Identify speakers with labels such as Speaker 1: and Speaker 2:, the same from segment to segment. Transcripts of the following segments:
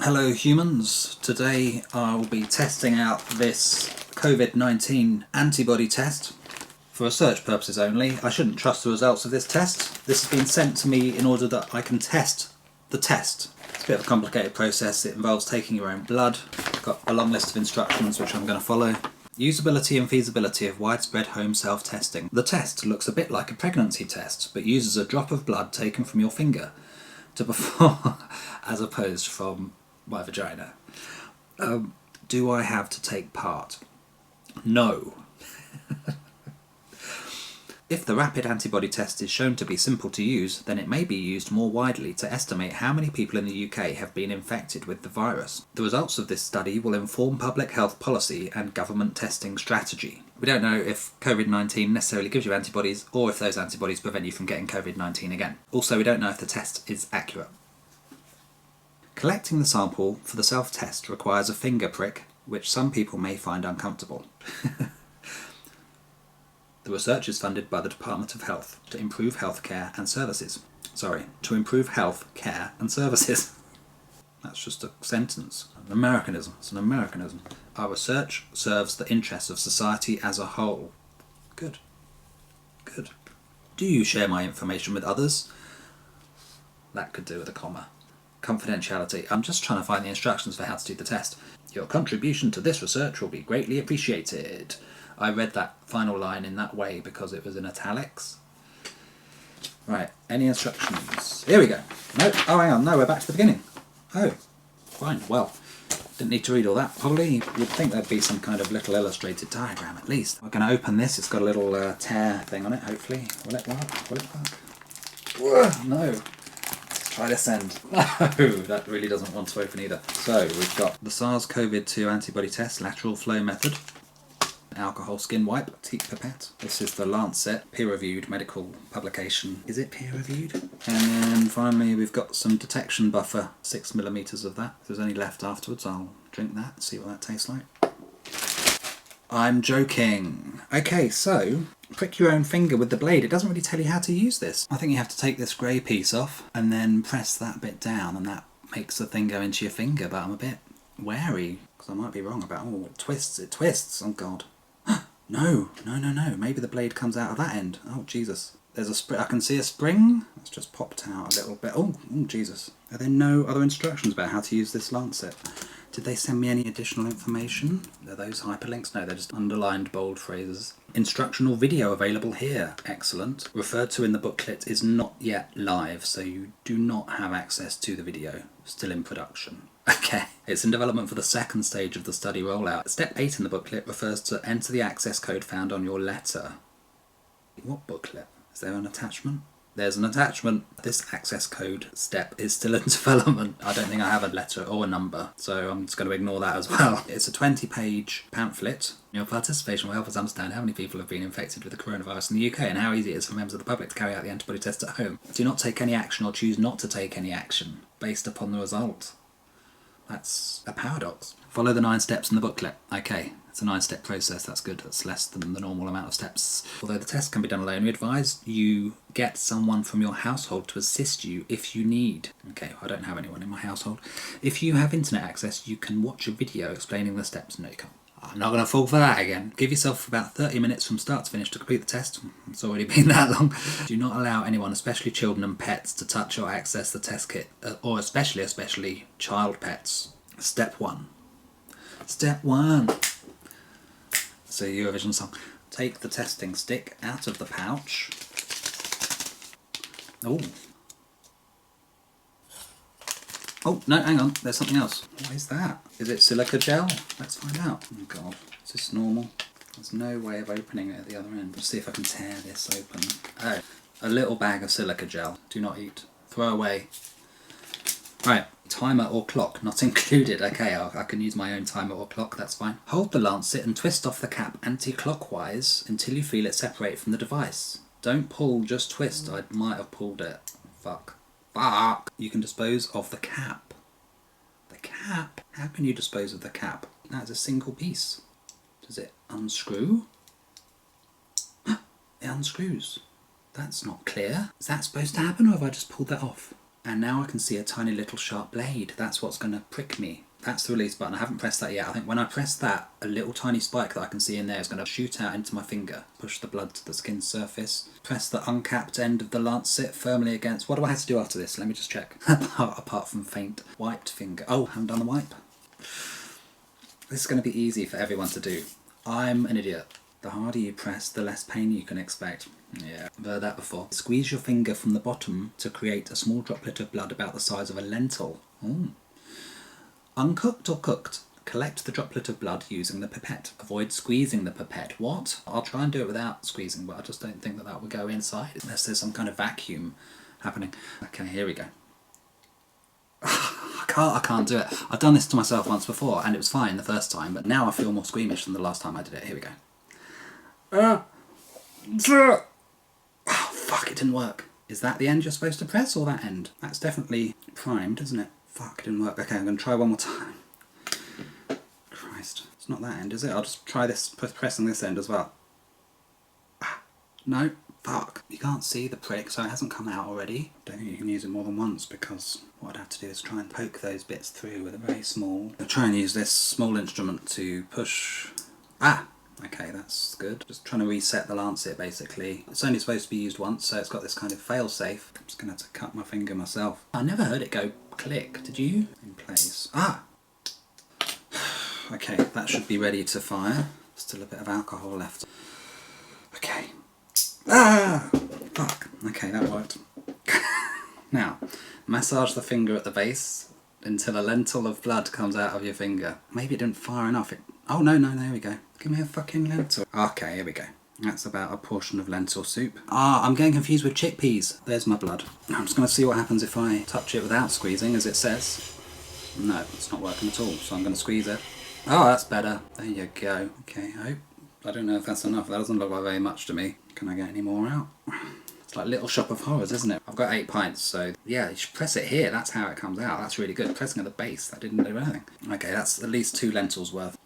Speaker 1: Hello humans, today I'll be testing out this COVID-19 antibody test for research purposes only. I shouldn't trust the results of this test. This has been sent to me in order that I can test the test. It's a bit of a complicated process. It involves taking your own blood. I've got a long list of instructions which I'm going to follow. Usability and feasibility of widespread home self-testing. The test looks a bit like a pregnancy test, but uses a drop of blood taken from your finger to perform as opposed from my vagina. Do I have to take part? No. If the rapid antibody test is shown to be simple to use, then it may be used more widely to estimate how many people in the UK have been infected with the virus. The results of this study will inform public health policy and government testing strategy. We don't know if COVID-19 necessarily gives you antibodies or if those antibodies prevent you from getting COVID-19 again. Also, we don't know if the test is accurate. Collecting the sample for the self-test requires a finger prick, which some people may find uncomfortable. The research is funded by the Department of Health to improve healthcare and services. To improve health, care and services. That's just a sentence. An Americanism. It's an Americanism. Our research serves the interests of society as a whole. Good. Good. Do you share my information with others? That could do with a comma. Confidentiality. I'm just trying to find the instructions for how to do the test. Your contribution to this research will be greatly appreciated. I read that final line in that way because it was in italics. Right, any instructions? Here we go. No, oh hang on, no, we're back to the beginning. Oh, fine, well, didn't need to read all that. Probably you'd think there'd be some kind of little illustrated diagram at least. We're going to open this, it's got a little tear thing on it, hopefully. Will it work? Will it work? Whoa, no. Let's try this end. No, that really doesn't want to open either. So we've got the SARS-CoV-2 antibody test, lateral flow method. Alcohol skin wipe, teat pipette. This is the Lancet peer-reviewed medical publication. Is it peer-reviewed? And then finally we've got some detection buffer, 6mm of that. If there's any left afterwards, I'll drink that and see what that tastes like. I'm joking. Okay, so prick your own finger with the blade. It doesn't really tell you how to use this. I think you have to take this grey piece off and then press that bit down and that makes the thing go into your finger, but I'm a bit wary because I might be wrong about, oh, it twists, oh god. No. Maybe the blade comes out of that end. Oh, Jesus. There's a spring. I can see a spring. It's just popped out a little bit. Oh, Jesus. Are there no other instructions about how to use this Lancet? Did they send me any additional information? Are those hyperlinks? No, they're just underlined bold phrases. Instructional video available here. Excellent. Referred to in the booklet is not yet live, so you do not have access to the video. Still in production. Okay. It's in development for the second stage of the study rollout. Step 8 in the booklet refers to enter the access code found on your letter. What booklet? Is there an attachment? There's an attachment. This access code step is still in development. I don't think I have a letter or a number, so I'm just going to ignore that as well. It's a 20-page pamphlet. Your participation will help us understand how many people have been infected with the coronavirus in the UK and how easy it is for members of the public to carry out the antibody test at home. Do not take any action or choose not to take any action based upon the result. That's a paradox. Follow the 9 steps in the booklet. Okay, it's a 9-step process, that's good. That's less than the normal amount of steps. Although the test can be done alone, we advise you get someone from your household to assist you if you need. Okay, I don't have anyone in my household. If you have internet access, you can watch a video explaining the steps. No, you can't. I'm not going to fall for that again. Give yourself about 30 minutes from start to finish to complete the test. It's already been that long. Do not allow anyone, especially children and pets, to touch or access the test kit, or especially child pets. Step 1. Step 1. So Eurovision song. Take the testing stick out of the pouch. Oh, no, hang on, there's something else. What is that? Is it silica gel? Let's find out. Oh god, is this normal? There's no way of opening it at the other end. Let's see if I can tear this open. Oh, a little bag of silica gel. Do not eat. Throw away. Right, timer or clock not included. Okay, I can use my own timer or clock, that's fine. Hold the Lancet and twist off the cap anti-clockwise until you feel it separate from the device. Don't pull, just twist. I might have pulled it. Fuck. You can dispose of the cap. The cap? How can you dispose of the cap? That's a single piece. Does it unscrew? It unscrews. That's not clear. Is that supposed to happen or have I just pulled that off? And now I can see a tiny little sharp blade. That's what's going to prick me. That's the release button. I haven't pressed that yet. I think when I press that, a little tiny spike that I can see in there is going to shoot out into my finger. Push the blood to the skin surface. Press the uncapped end of the lancet firmly against... What do I have to do after this? Let me just check. Apart from faint. Wiped finger. Oh, haven't done the wipe. This is going to be easy for everyone to do. I'm an idiot. The harder you press, the less pain you can expect. Yeah, I've heard that before. Squeeze your finger from the bottom to create a small droplet of blood about the size of a lentil. Ooh. Uncooked or cooked? Collect the droplet of blood using the pipette. Avoid squeezing the pipette. What? I'll try and do it without squeezing, but I just don't think that that would go inside unless there's some kind of vacuum happening. Okay, here we go. I can't do it. I've done this to myself once before and it was fine the first time, but now I feel more squeamish than the last time I did it. Here we go. Oh, fuck, it didn't work. Is that the end you're supposed to press or that end? That's definitely primed, isn't it? Fuck, it didn't work. Okay, I'm going to try one more time. Christ. It's not that end, is it? I'll just try this, pressing this end as well. No. Fuck. You can't see the prick, so it hasn't come out already. Don't think you can use it more than once because what I'd have to do is try and poke those bits through with a very small... I'll try and use this small instrument to push... Okay, that's good. Just trying to reset the lancet, basically. It's only supposed to be used once, so it's got this kind of fail-safe. I'm just going to have to cut my finger myself. I never heard it go click, did you? In place. Okay, that should be ready to fire. Still a bit of alcohol left. Okay. Fuck. Okay, that worked. Now, massage the finger at the base until a lentil of blood comes out of your finger. Maybe it didn't fire enough. Oh, no, there we go. Give me a fucking lentil. Okay, here we go. That's about a portion of lentil soup. I'm getting confused with chickpeas. There's my blood. I'm just going to see what happens if I touch it without squeezing, as it says. No, it's not working at all, so I'm going to squeeze it. Oh, that's better. There you go. Okay, I don't know if that's enough. That doesn't look like very much to me. Can I get any more out? It's like Little Shop of Horrors, isn't it? I've got 8 pints, so yeah, you should press it here. That's how it comes out. That's really good. Pressing at the base, that didn't do anything. Okay, that's at least 2 lentils worth.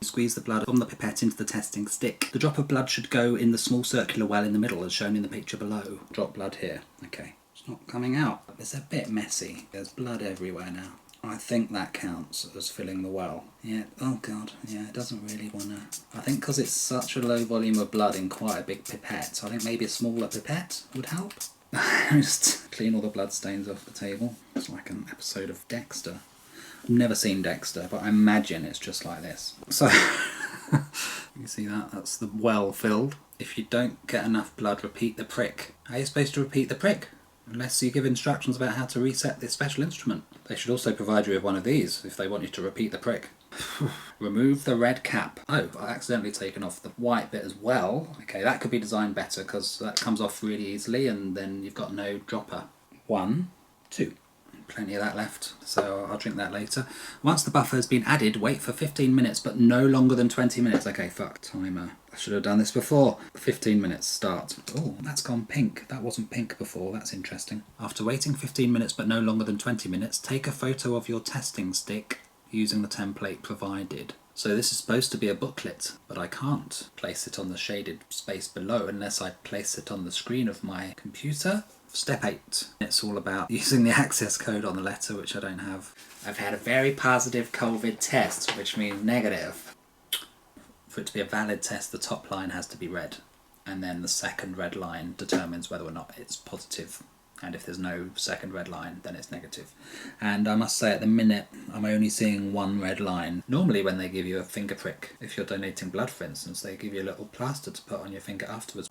Speaker 1: Squeeze the blood from the pipette into the testing stick. The drop of blood should go in the small circular well in the middle as shown in the picture below. Drop blood here. Okay. It's not coming out. It's a bit messy. There's blood everywhere now. I think that counts as filling the well. Yeah, oh god, yeah, it doesn't really want to... I think because it's such a low volume of blood in quite a big pipette, so I think maybe a smaller pipette would help. Just clean all the blood stains off the table. It's like an episode of Dexter. I've never seen Dexter, but I imagine it's just like this. So, you see that? That's the well filled. If you don't get enough blood, repeat the prick. How are you supposed to repeat the prick? Unless you give instructions about how to reset this special instrument. They should also provide you with one of these if they want you to repeat the prick. Remove the red cap. Oh, I accidentally taken off the white bit as well. Okay, that could be designed better because that comes off really easily and then you've got no dropper. 1, 2. Plenty of that left, so I'll drink that later. Once the buffer has been added, wait for 15 minutes, but no longer than 20 minutes. Okay, fuck. Timer. I should have done this before. 15 minutes, start. Oh, that's gone pink. That wasn't pink before. That's interesting. After waiting 15 minutes, but no longer than 20 minutes, take a photo of your testing stick using the template provided. So this is supposed to be a booklet, but I can't place it on the shaded space below unless I place it on the screen of my computer. Step 8. It's all about using the access code on the letter, which I don't have. I've had a very positive COVID test, which means negative. For it to be a valid test, the top line has to be red, and then the second red line determines whether or not it's positive. And if there's no second red line, then it's negative. And I must say, at the minute, I'm only seeing 1 red line. Normally when they give you a finger prick, if you're donating blood, for instance, they give you a little plaster to put on your finger afterwards.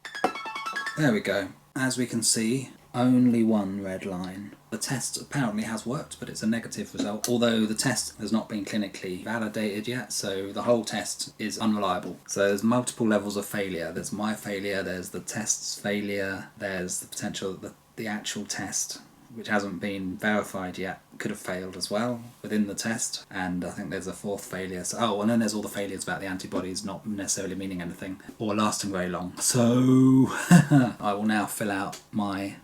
Speaker 1: There we go. As we can see, only 1 red line. The test apparently has worked, but it's a negative result, although the test has not been clinically validated yet, so the whole test is unreliable. So there's multiple levels of failure. There's my failure, there's the test's failure, there's the potential that the actual test, which hasn't been verified yet, could have failed as well within the test, and I think there's a 4th failure. So, and then there's all the failures about the antibodies not necessarily meaning anything or lasting very long. So I will now fill out my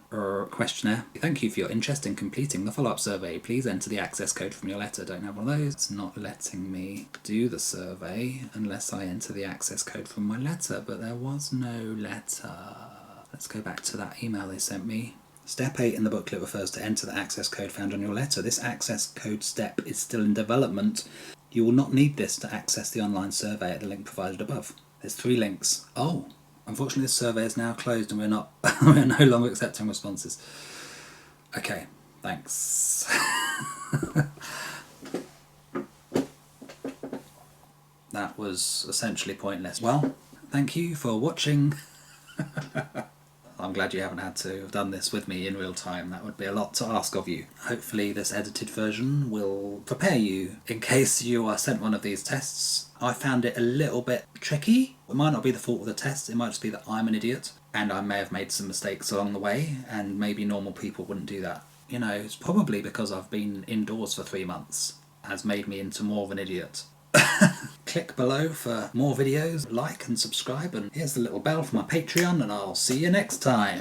Speaker 1: questionnaire. Thank you for your interest in completing the follow-up survey. Please enter the access code from your letter. Don't have one of those. It's not letting me do the survey unless I enter the access code from my letter, but there was no letter. Let's go back to that email they sent me. Step 8 in the booklet refers to enter the access code found on your letter. This access code step is still in development. You will not need this to access the online survey at the link provided above. There's 3 links. Oh, unfortunately this survey is now closed and we're no longer accepting responses. Okay, thanks. That was essentially pointless. Well, thank you for watching. I'm glad you haven't had to have done this with me in real time. That would be a lot to ask of you. Hopefully this edited version will prepare you in case you are sent one of these tests. I found it a little bit tricky. It might not be the fault of the test, it might just be that I'm an idiot and I may have made some mistakes along the way, and maybe normal people wouldn't do that. You know, it's probably because I've been indoors for 3 months has made me into more of an idiot. Click below for more videos, like and subscribe, and here's the little bell for my Patreon, and I'll see you next time.